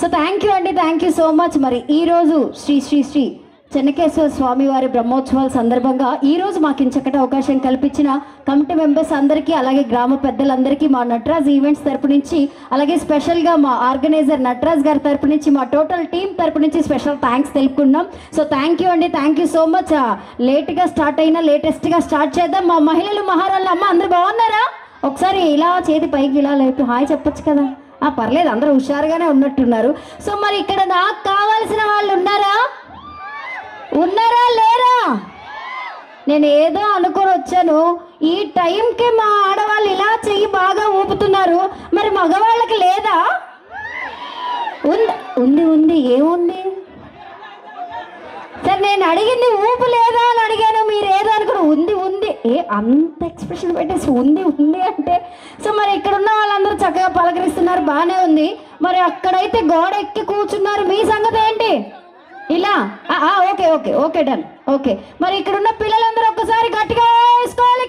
So thank you అండి, thank you so much. మరి ఈరోజు శ్రీ శ్రీ శ్రీ చెన్నకేశ్వర స్వామి వారి బ్రహ్మోత్సవాల సందర్భంగా ఈరోజు మాకు ఇంచకటి అవకాశం కల్పించిన కమిటీ మెంబర్స్ అందరికీ, అలాగే గ్రామ పెద్దలందరికీ మా నటరాజ్ ఈవెంట్స్ తరపు నుంచి, అలాగే స్పెషల్గా మా ఆర్గనైజర్ నటరాజ్ గారి తరపు నుంచి, మా టోటల్ టీం తరపు నుంచి స్పెషల్ థ్యాంక్స్ తెలుపుకున్నాం. సో థ్యాంక్ యూ అండి, థ్యాంక్ యూ సో మచ్. లేట్గా స్టార్ట్ అయినా లేటెస్ట్గా స్టార్ట్ చేద్దాం. మా మహిళలు మహారాళ్ళు అమ్మ అందరూ బాగున్నారా? ఒకసారి ఇలా చేతి పైకి ఇలా లేపి హాయ్ చెప్పొచ్చు కదా. పర్లేదు, అందరూ హుషారుగానే ఉన్నట్టున్నారు. సో మరి ఇక్కడ నాకు కావాల్సిన వాళ్ళు ఉన్నారా లేరా? నేను ఏదో అనుకొని వచ్చాను, ఈ టైంకి మా ఆడవాళ్ళు ఇలా చెయ్యి బాగా ఊపుతున్నారు, మరి మగవాళ్ళకి లేదా? ఉంది ఉంది ఏముంది సార్? నేను అడిగింది ఊపు లేదా అని అడిగాను, మీరు ఏదో అనుకుని ఉంది ఉంది అంత ఎక్స్ప్రెషన్ పెట్టేసి ఉంది ఉంది అంటే. సో మరి ఇక్కడ ఉన్న వాళ్ళందరూ చక్కగా పలకరిస్తున్నారు, బాగానే ఉంది. మరి అక్కడైతే గోడ ఎక్కి కూర్చున్నారు, మీ సంగతి ఏంటి? ఇలా okay okay okay done okay. మరి ఇక్కడ ఉన్న పిల్లలందరూ ఒక్కసారి గట్టిగా వేసుకోవాలి.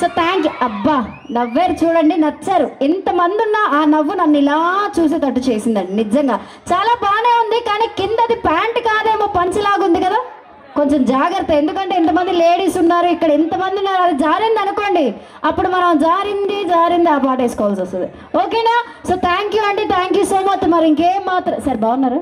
So thank you. అబ్బా నవ్వారు చూడండి, నచ్చారు. ఎంతమంది ఉన్నా ఆ నవ్వు నన్ను ఇలా చూసేటట్టు చేసిందండి. నిజంగా చాలా బాగానే ఉంది, కానీ కిందది ప్యాంట్ కాదేమో పంచిలాగా ఉంది కదా, కొంచెం జాగ్రత్త. ఎందుకంటే ఎంతమంది లేడీస్ ఉన్నారు ఇక్కడ, ఎంతమంది ఉన్నారు, అది జారింది అనుకోండి, అప్పుడు మనం జారింది ఆ పాట వేసుకోవాల్సి వస్తుంది. ఓకేనా? సో థ్యాంక్ యూ అండి, థ్యాంక్ యూ సో మచ్. మరి ఇంకేం మాత్రం సార్ బాగున్నారు?